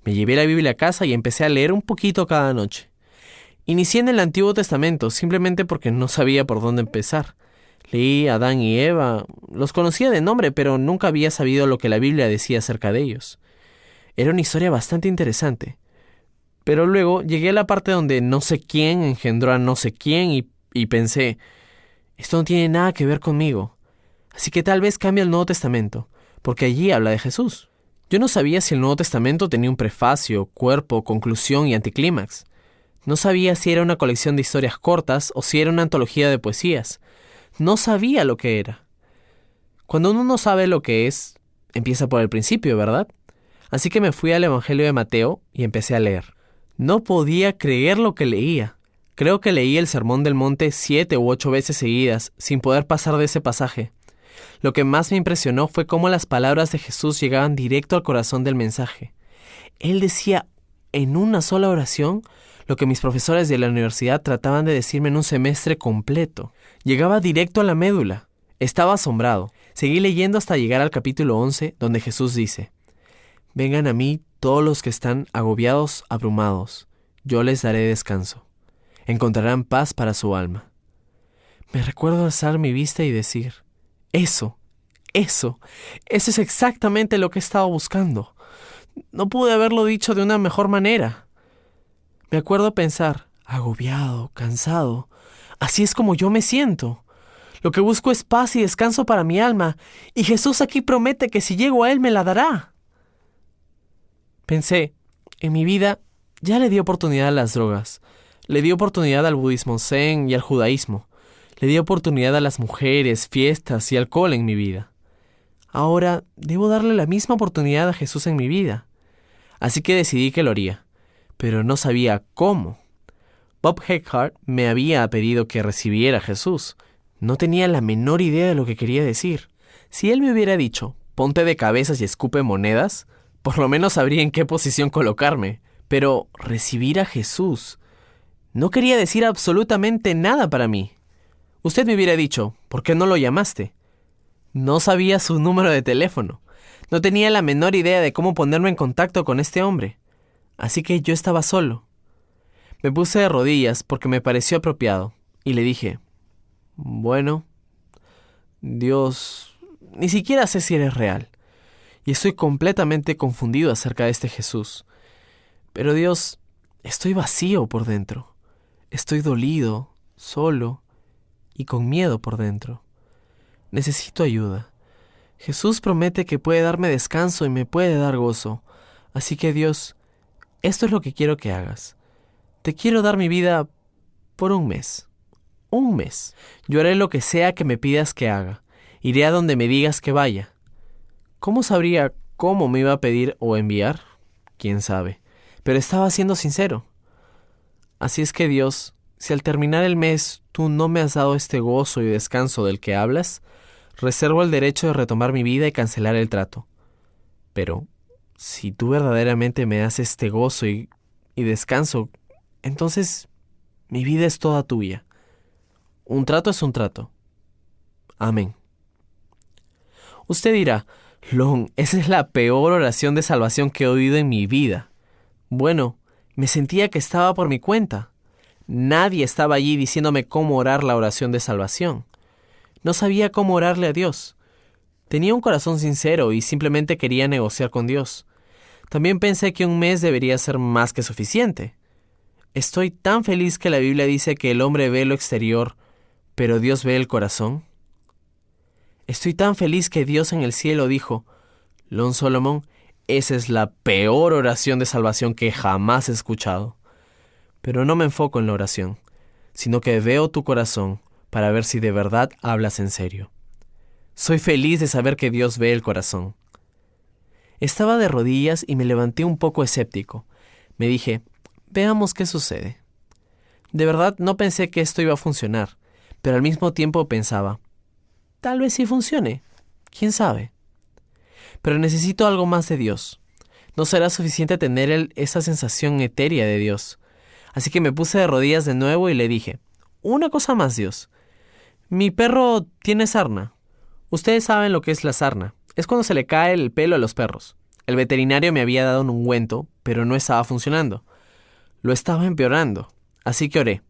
Me llevé la Biblia a casa y empecé a leer un poquito cada noche. Inicié en el Antiguo Testamento simplemente porque no sabía por dónde empezar. Leí a Adán y Eva, los conocía de nombre, pero nunca había sabido lo que la Biblia decía acerca de ellos. Era una historia bastante interesante. Pero luego llegué a la parte donde no sé quién engendró a no sé quién y pensé, esto no tiene nada que ver conmigo. Así que tal vez cambie el Nuevo Testamento, porque allí habla de Jesús. Yo no sabía si el Nuevo Testamento tenía un prefacio, cuerpo, conclusión y anticlímax. No sabía si era una colección de historias cortas o si era una antología de poesías. No sabía lo que era. Cuando uno no sabe lo que es, empieza por el principio, ¿verdad? Así que me fui al Evangelio de Mateo y empecé a leer. No podía creer lo que leía. Creo que leí el Sermón del Monte 7 u 8 veces seguidas, sin poder pasar de ese pasaje. Lo que más me impresionó fue cómo las palabras de Jesús llegaban directo al corazón del mensaje. Él decía en una sola oración lo que mis profesores de la universidad trataban de decirme en un semestre completo. Llegaba directo a la médula. Estaba asombrado. Seguí leyendo hasta llegar al capítulo 11, donde Jesús dice: «Vengan a mí todos los que están agobiados, abrumados. Yo les daré descanso. Encontrarán paz para su alma». Me recuerdo alzar mi vista y decir: Eso es exactamente lo que he estado buscando. No pude haberlo dicho de una mejor manera. Me acuerdo pensar, agobiado, cansado. Así es como yo me siento. Lo que busco es paz y descanso para mi alma, y Jesús aquí promete que si llego a Él me la dará. Pensé, en mi vida ya le di oportunidad a las drogas, le di oportunidad al budismo zen y al judaísmo, le di oportunidad a las mujeres, fiestas y alcohol en mi vida. Ahora debo darle la misma oportunidad a Jesús en mi vida. Así que decidí que lo haría, pero no sabía cómo. Bob Eckhart me había pedido que recibiera a Jesús. No tenía la menor idea de lo que quería decir. Si él me hubiera dicho, ponte de cabezas y escupe monedas, por lo menos sabría en qué posición colocarme. Pero recibir a Jesús no quería decir absolutamente nada para mí. Usted me hubiera dicho, ¿por qué no lo llamaste? No sabía su número de teléfono. No tenía la menor idea de cómo ponerme en contacto con este hombre. Así que yo estaba solo. Me puse de rodillas porque me pareció apropiado y le dije: bueno, Dios, ni siquiera sé si eres real y estoy completamente confundido acerca de este Jesús. Pero Dios, estoy vacío por dentro. Estoy dolido, solo y con miedo por dentro. Necesito ayuda. Jesús promete que puede darme descanso y me puede dar gozo. Así que Dios, esto es lo que quiero que hagas. Te quiero dar mi vida por un mes. Un mes. Yo haré lo que sea que me pidas que haga. Iré a donde me digas que vaya. ¿Cómo sabría cómo me iba a pedir o enviar? ¿Quién sabe? Pero estaba siendo sincero. Así es que Dios, si al terminar el mes tú no me has dado este gozo y descanso del que hablas, reservo el derecho de retomar mi vida y cancelar el trato. Pero si tú verdaderamente me das este gozo y descanso, entonces mi vida es toda tuya. Un trato es un trato. Amén. Usted dirá: Lon, esa es la peor oración de salvación que he oído en mi vida. Bueno, me sentía que estaba por mi cuenta. Nadie estaba allí diciéndome cómo orar la oración de salvación. No sabía cómo orarle a Dios. Tenía un corazón sincero y simplemente quería negociar con Dios. También pensé que un mes debería ser más que suficiente. Estoy tan feliz que la Biblia dice que el hombre ve lo exterior, pero Dios ve el corazón. Estoy tan feliz que Dios en el cielo dijo: Lon Solomon, esa es la peor oración de salvación que jamás he escuchado. Pero no me enfoco en la oración, sino que veo tu corazón para ver si de verdad hablas en serio. Soy feliz de saber que Dios ve el corazón. Estaba de rodillas y me levanté un poco escéptico. Me dije: veamos qué sucede. De verdad no pensé que esto iba a funcionar, pero al mismo tiempo pensaba: tal vez sí funcione, quién sabe. Pero necesito algo más de Dios. No será suficiente tener esa sensación etérea de Dios. Así que me puse de rodillas de nuevo y le dije: una cosa más, Dios. Mi perro tiene sarna. Ustedes saben lo que es la sarna. Es cuando se le cae el pelo a los perros. El veterinario me había dado un ungüento, pero no estaba funcionando. Lo estaba empeorando. Así que oré.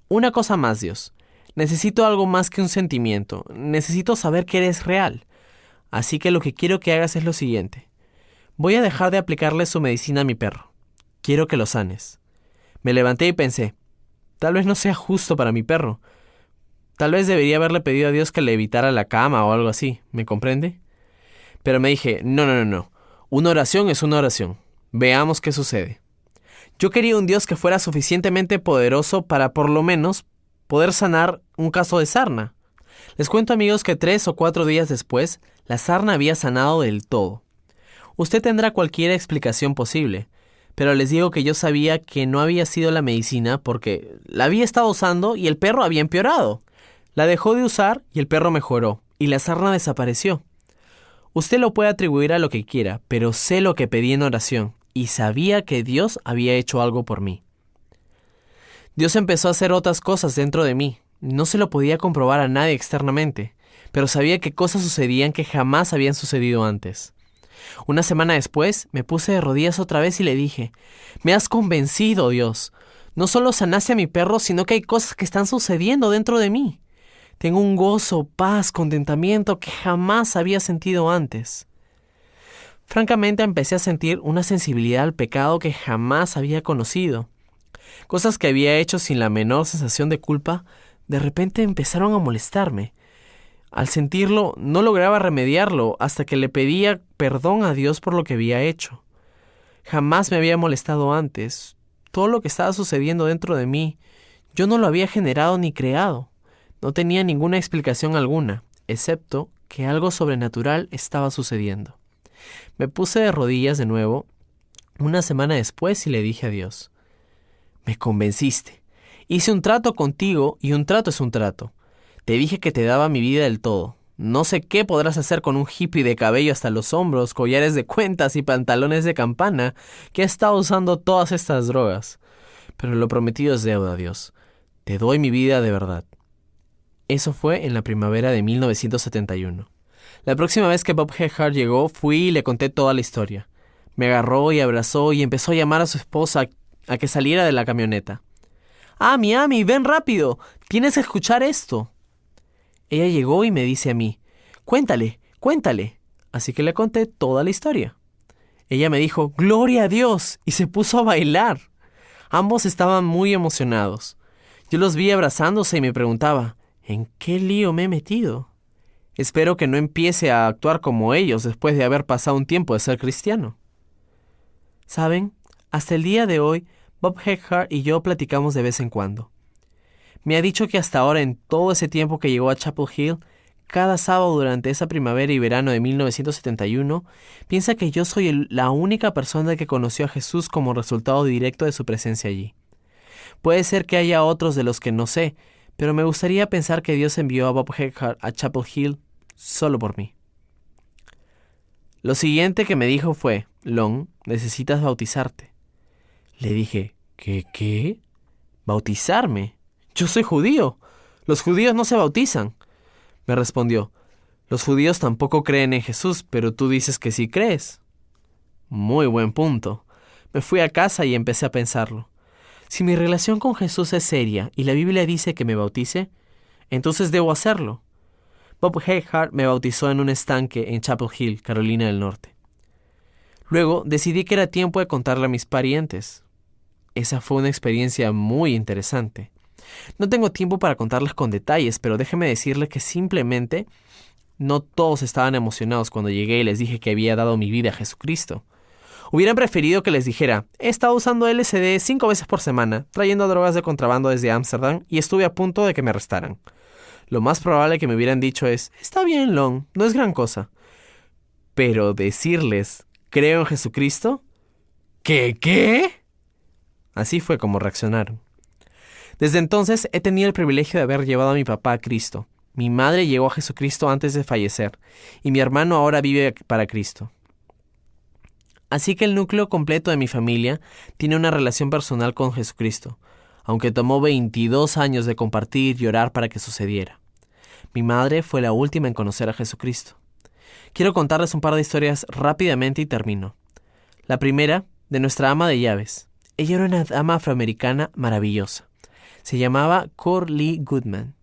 Una cosa más, Dios. Necesito algo más que un sentimiento. Necesito saber que eres real. Así que lo que quiero que hagas es lo siguiente. Voy a dejar de aplicarle su medicina a mi perro. Quiero que lo sanes. Me levanté y pensé, tal vez no sea justo para mi perro. Tal vez debería haberle pedido a Dios que le evitara la cama o algo así, ¿me comprende? Pero me dije, no. Una oración es una oración. Veamos qué sucede. Yo quería un Dios que fuera suficientemente poderoso para, por lo menos, poder sanar un caso de sarna. Les cuento, amigos, que 3 o 4 días después, la sarna había sanado del todo. Usted tendrá cualquier explicación posible, pero les digo que yo sabía que no había sido la medicina porque la había estado usando y el perro había empeorado. La dejó de usar y el perro mejoró, y la sarna desapareció. Usted lo puede atribuir a lo que quiera, pero sé lo que pedí en oración, y sabía que Dios había hecho algo por mí. Dios empezó a hacer otras cosas dentro de mí. No se lo podía comprobar a nadie externamente, pero sabía que cosas sucedían que jamás habían sucedido antes. Una semana después, me puse de rodillas otra vez y le dije, «Me has convencido, Dios. No solo sanaste a mi perro, sino que hay cosas que están sucediendo dentro de mí. Tengo un gozo, paz, contentamiento que jamás había sentido antes». Francamente, empecé a sentir una sensibilidad al pecado que jamás había conocido. Cosas que había hecho sin la menor sensación de culpa, de repente empezaron a molestarme. Al sentirlo, no lograba remediarlo hasta que le pedía perdón a Dios por lo que había hecho. Jamás me había molestado antes. Todo lo que estaba sucediendo dentro de mí, yo no lo había generado ni creado. No tenía ninguna explicación alguna, excepto que algo sobrenatural estaba sucediendo. Me puse de rodillas de nuevo una semana después y le dije a Dios, «Me convenciste. Hice un trato contigo y un trato es un trato. Te dije que te daba mi vida del todo. No sé qué podrás hacer con un hippie de cabello hasta los hombros, collares de cuentas y pantalones de campana que ha estado usando todas estas drogas. Pero lo prometido es deuda, Dios. Te doy mi vida de verdad». Eso fue en la primavera de 1971. La próxima vez que Bob Heckhart llegó, fui y le conté toda la historia. Me agarró y abrazó y empezó a llamar a su esposa a que saliera de la camioneta. «Amy, ven rápido. Tienes que escuchar esto». Ella llegó y me dice a mí, cuéntale. Así que le conté toda la historia. Ella me dijo, «Gloria a Dios», y se puso a bailar. Ambos estaban muy emocionados. Yo los vi abrazándose y me preguntaba, ¿en qué lío me he metido? Espero que no empiece a actuar como ellos después de haber pasado un tiempo de ser cristiano. ¿Saben? Hasta el día de hoy, Bob Heckhart y yo platicamos de vez en cuando. Me ha dicho que hasta ahora, en todo ese tiempo que llegó a Chapel Hill, cada sábado durante esa primavera y verano de 1971, piensa que yo soy la única persona que conoció a Jesús como resultado directo de su presencia allí. Puede ser que haya otros de los que no sé, pero me gustaría pensar que Dios envió a Bob Heckhart a Chapel Hill solo por mí. Lo siguiente que me dijo fue, «Lon, necesitas bautizarte». Le dije, ¿Qué? ¿Bautizarme? Yo soy judío. Los judíos no se bautizan. Me respondió, «Los judíos tampoco creen en Jesús, pero tú dices que sí crees». Muy buen punto. Me fui a casa y empecé a pensarlo. Si mi relación con Jesús es seria y la Biblia dice que me bautice, entonces debo hacerlo. Bob Heckhart me bautizó en un estanque en Chapel Hill, Carolina del Norte. Luego decidí que era tiempo de contarle a mis parientes. Esa fue una experiencia muy interesante. No tengo tiempo para contarles con detalles, pero déjeme decirles que simplemente no todos estaban emocionados cuando llegué y les dije que había dado mi vida a Jesucristo. Hubieran preferido que les dijera, «He estado usando LSD 5 veces por semana, trayendo drogas de contrabando desde Ámsterdam y estuve a punto de que me arrestaran». Lo más probable que me hubieran dicho es, «Está bien, Lon, no es gran cosa». Pero decirles, «Creo en Jesucristo», ¿Qué? Así fue como reaccionaron. Desde entonces he tenido el privilegio de haber llevado a mi papá a Cristo. Mi madre llegó a Jesucristo antes de fallecer, y mi hermano ahora vive para Cristo. Así que el núcleo completo de mi familia tiene una relación personal con Jesucristo, aunque tomó 22 años de compartir y orar para que sucediera. Mi madre fue la última en conocer a Jesucristo. Quiero contarles un par de historias rápidamente y termino. La primera, de nuestra ama de llaves. Ella era una dama afroamericana maravillosa. Se llamaba Cor Lee Goodman,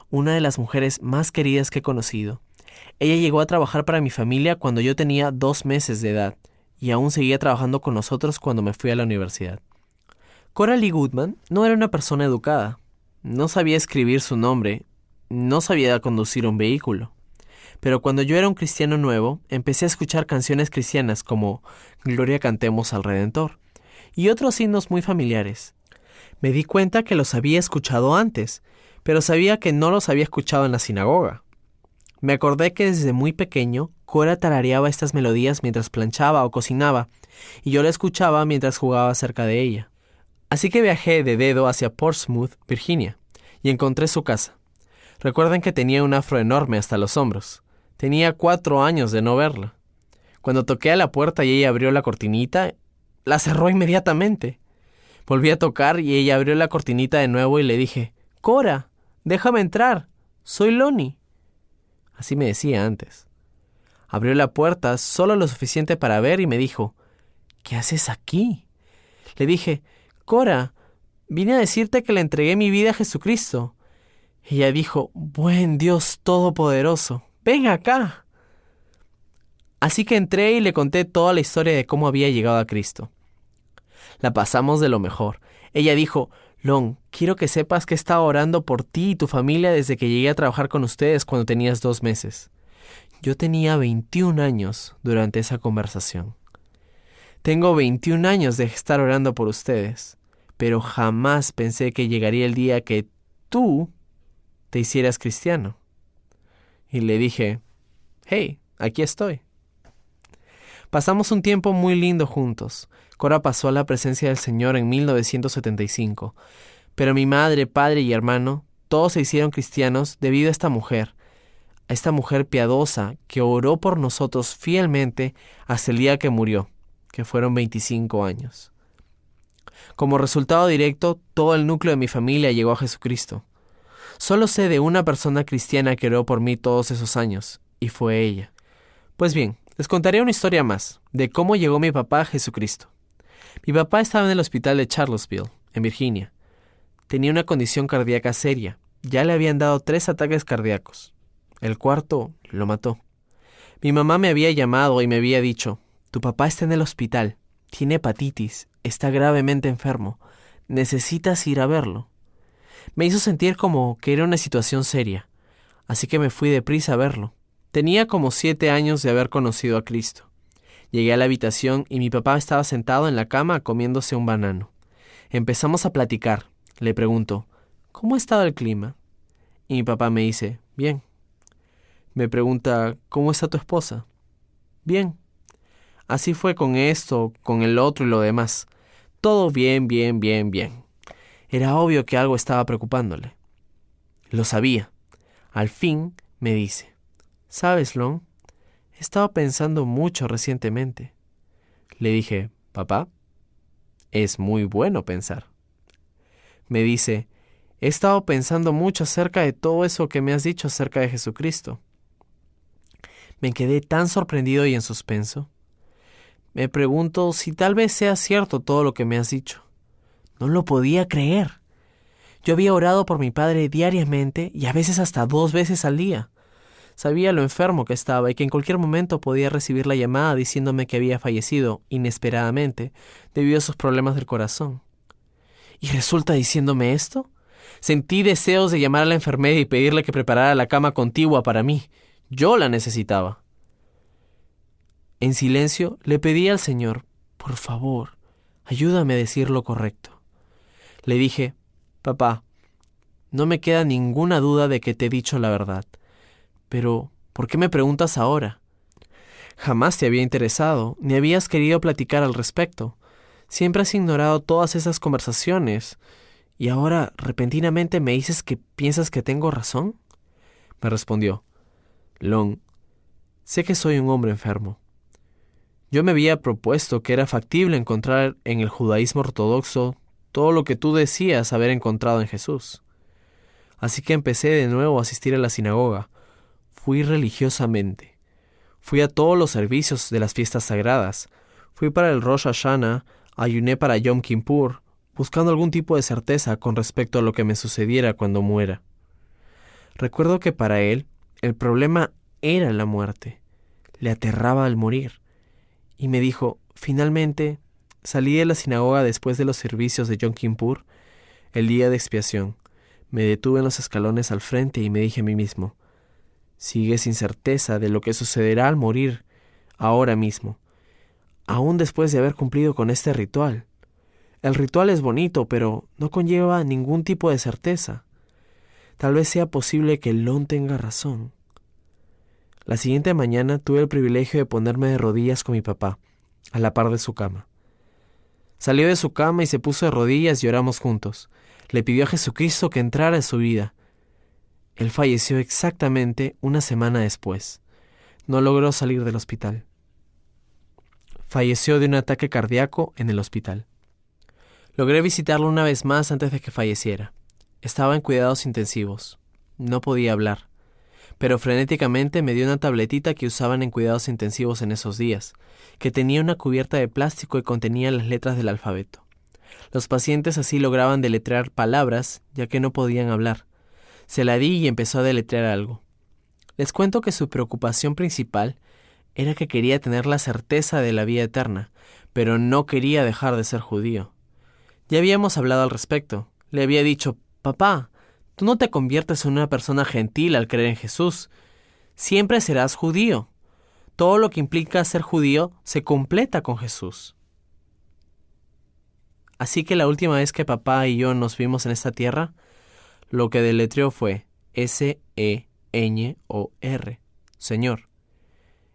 una de las mujeres más queridas que he conocido. Ella llegó a trabajar para mi familia cuando yo tenía 2 meses de edad y aún seguía trabajando con nosotros cuando me fui a la universidad. Cora Lee Goodman no era una persona educada. No sabía escribir su nombre, no sabía conducir un vehículo. Pero cuando yo era un cristiano nuevo, empecé a escuchar canciones cristianas como Gloria cantemos al Redentor y otros himnos muy familiares. Me di cuenta que los había escuchado antes, pero sabía que no los había escuchado en la sinagoga. Me acordé que desde muy pequeño, Cora tarareaba estas melodías mientras planchaba o cocinaba, y yo la escuchaba mientras jugaba cerca de ella. Así que viajé de dedo hacia Portsmouth, Virginia, y encontré su casa. Recuerden que tenía un afro enorme hasta los hombros. Tenía 4 años de no verla. Cuando toqué a la puerta y ella abrió la cortinita, la cerró inmediatamente. Volví a tocar y ella abrió la cortinita de nuevo y le dije, «Cora, déjame entrar, soy Lonnie». Así me decía antes. Abrió la puerta solo lo suficiente para ver y me dijo, «¿Qué haces aquí?». Le dije, «Cora, vine a decirte que le entregué mi vida a Jesucristo». Ella dijo, «Buen Dios Todopoderoso, ven acá». Así que entré y le conté toda la historia de cómo había llegado a Cristo. La pasamos de lo mejor. Ella dijo, «Lon, quiero que sepas que he estado orando por ti y tu familia desde que llegué a trabajar con ustedes cuando tenías 2 meses». Yo tenía 21 años durante esa conversación. Tengo 21 años de estar orando por ustedes, pero jamás pensé que llegaría el día que tú te hicieras cristiano. Y le dije, «Hey, aquí estoy». Pasamos un tiempo muy lindo juntos. Cora pasó a la presencia del Señor en 1975, pero mi madre, padre y hermano, todos se hicieron cristianos debido a esta mujer piadosa que oró por nosotros fielmente hasta el día que murió, que fueron 25 años. Como resultado directo, todo el núcleo de mi familia llegó a Jesucristo. Solo sé de una persona cristiana que oró por mí todos esos años, y fue ella. Pues bien, les contaré una historia más de cómo llegó mi papá a Jesucristo. Mi papá estaba en el hospital de Charlottesville, en Virginia. Tenía una condición cardíaca seria. Ya le habían dado 3 ataques cardíacos. El 4 lo mató. Mi mamá me había llamado y me había dicho, «Tu papá está en el hospital, tiene hepatitis, está gravemente enfermo, necesitas ir a verlo». Me hizo sentir como que era una situación seria, así que me fui deprisa a verlo. Tenía como 7 años de haber conocido a Cristo. Llegué a la habitación y mi papá estaba sentado en la cama comiéndose un banano. Empezamos a platicar. Le pregunto, «¿Cómo ha estado el clima?». Y mi papá me dice, «Bien». Me pregunta, «¿Cómo está tu esposa?». «Bien». Así fue con esto, con el otro y lo demás. Todo bien, bien, bien, bien. Era obvio que algo estaba preocupándole. Lo sabía. Al fin me dice, «¿Sabes, Lon? He estado pensando mucho recientemente». Le dije, «Papá, es muy bueno pensar». Me dice, «He estado pensando mucho acerca de todo eso que me has dicho acerca de Jesucristo». Me quedé tan sorprendido y en suspenso. Me pregunto si tal vez sea cierto todo lo que me has dicho. No lo podía creer. Yo había orado por mi padre diariamente y a veces hasta 2 veces al día. Sabía lo enfermo que estaba y que en cualquier momento podía recibir la llamada diciéndome que había fallecido inesperadamente debido a sus problemas del corazón. ¿Y resulta diciéndome esto? Sentí deseos de llamar a la enfermera y pedirle que preparara la cama contigua para mí. Yo la necesitaba. En silencio le pedí al Señor, «Por favor, ayúdame a decir lo correcto». Le dije, «Papá, no me queda ninguna duda de que te he dicho la verdad. Pero, ¿por qué me preguntas ahora? Jamás te había interesado, ni habías querido platicar al respecto. Siempre has ignorado todas esas conversaciones. ¿Y ahora, repentinamente, me dices que piensas que tengo razón?». Me respondió, «Lon, sé que soy un hombre enfermo. Yo me había propuesto que era factible encontrar en el judaísmo ortodoxo todo lo que tú decías haber encontrado en Jesús. Así que empecé de nuevo a asistir a la sinagoga. Fui religiosamente. Fui a todos los servicios de las fiestas sagradas. Fui para el Rosh Hashanah, ayuné para Yom Kippur, buscando algún tipo de certeza con respecto a lo que me sucediera cuando muera. Recuerdo que para él, el problema era la muerte. Le aterraba al morir. Y me dijo, finalmente, salí de la sinagoga después de los servicios de Yom Kippur, el día de expiación. Me detuve en los escalones al frente y me dije a mí mismo, sigue sin certeza de lo que sucederá al morir ahora mismo, aún después de haber cumplido con este ritual. El ritual es bonito, pero no conlleva ningún tipo de certeza. Tal vez sea posible que Lon tenga razón. La siguiente mañana tuve el privilegio de ponerme de rodillas con mi papá, a la par de su cama. Salió de su cama y se puso de rodillas y oramos juntos. Le pidió a Jesucristo que entrara en su vida. Él falleció exactamente una semana después. No logró salir del hospital. Falleció de un ataque cardíaco en el hospital. Logré visitarlo una vez más antes de que falleciera. Estaba en cuidados intensivos. No podía hablar. Pero frenéticamente me dio una tabletita que usaban en cuidados intensivos en esos días, que tenía una cubierta de plástico y contenía las letras del alfabeto. Los pacientes así lograban deletrear palabras, ya que no podían hablar. Se la di y empezó a deletrear algo. Les cuento que su preocupación principal era que quería tener la certeza de la vida eterna, pero no quería dejar de ser judío. Ya habíamos hablado al respecto. Le había dicho, papá, tú no te conviertes en una persona gentil al creer en Jesús. Siempre serás judío. Todo lo que implica ser judío se completa con Jesús. Así que la última vez que papá y yo nos vimos en esta tierra, lo que deletreó fue S-E-N-O-R, Señor,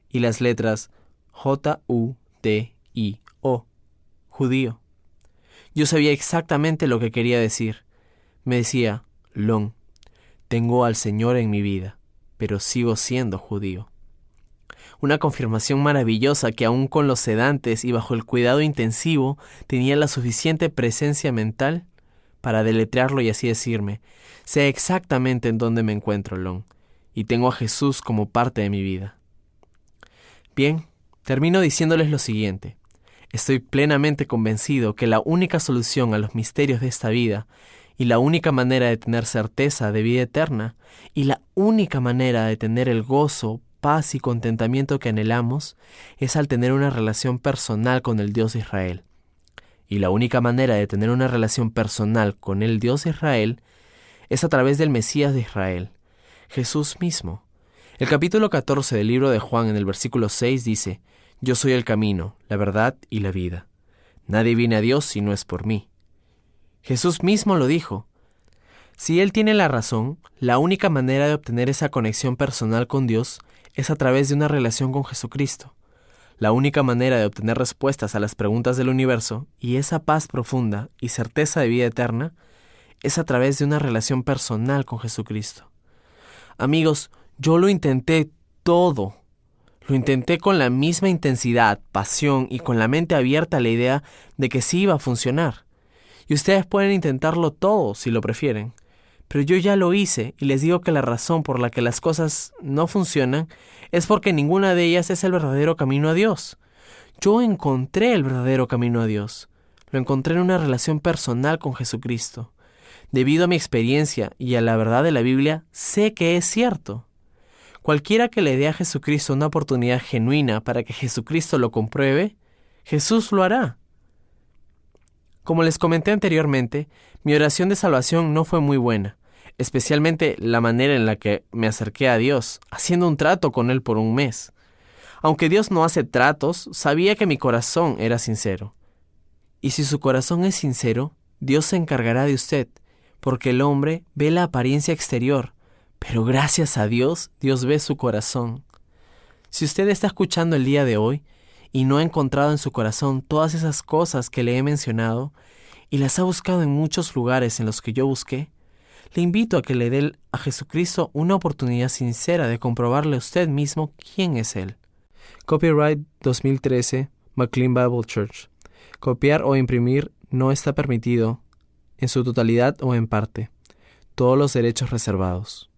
y las letras J-U-D-I-O, judío. Yo sabía exactamente lo que quería decir. Me decía, Lon, tengo al Señor en mi vida, pero sigo siendo judío. Una confirmación maravillosa que aún con los sedantes y bajo el cuidado intensivo tenía la suficiente presencia mental para deletrearlo y así decirme, sé exactamente en dónde me encuentro, Lon, y tengo a Jesús como parte de mi vida. Bien, termino diciéndoles lo siguiente. Estoy plenamente convencido que la única solución a los misterios de esta vida y la única manera de tener certeza de vida eterna y la única manera de tener el gozo, paz y contentamiento que anhelamos es al tener una relación personal con el Dios de Israel. Y la única manera de tener una relación personal con el Dios de Israel es a través del Mesías de Israel, Jesús mismo. El capítulo 14 del libro de Juan en el versículo 6 dice, yo soy el camino, la verdad y la vida. Nadie viene a Dios si no es por mí. Jesús mismo lo dijo. Si Él tiene la razón, la única manera de obtener esa conexión personal con Dios es a través de una relación con Jesucristo. La única manera de obtener respuestas a las preguntas del universo y esa paz profunda y certeza de vida eterna es a través de una relación personal con Jesucristo. Amigos, yo lo intenté todo. Lo intenté con la misma intensidad, pasión y con la mente abierta a la idea de que sí iba a funcionar. Y ustedes pueden intentarlo todo si lo prefieren. Pero yo ya lo hice y les digo que la razón por la que las cosas no funcionan es porque ninguna de ellas es el verdadero camino a Dios. Yo encontré el verdadero camino a Dios. Lo encontré en una relación personal con Jesucristo. Debido a mi experiencia y a la verdad de la Biblia, sé que es cierto. Cualquiera que le dé a Jesucristo una oportunidad genuina para que Jesucristo lo compruebe, Jesús lo hará. Como les comenté anteriormente, mi oración de salvación no fue muy buena, especialmente la manera en la que me acerqué a Dios, haciendo un trato con Él por un mes. Aunque Dios no hace tratos, sabía que mi corazón era sincero. Y si su corazón es sincero, Dios se encargará de usted, porque el hombre ve la apariencia exterior, pero gracias a Dios, Dios ve su corazón. Si usted está escuchando el día de hoy y no ha encontrado en su corazón todas esas cosas que le he mencionado y las ha buscado en muchos lugares en los que yo busqué, le invito a que le dé a Jesucristo una oportunidad sincera de comprobarle a usted mismo quién es Él. Copyright 2013, McLean Bible Church. Copiar o imprimir no está permitido, en su totalidad o en parte. todos los derechos reservados.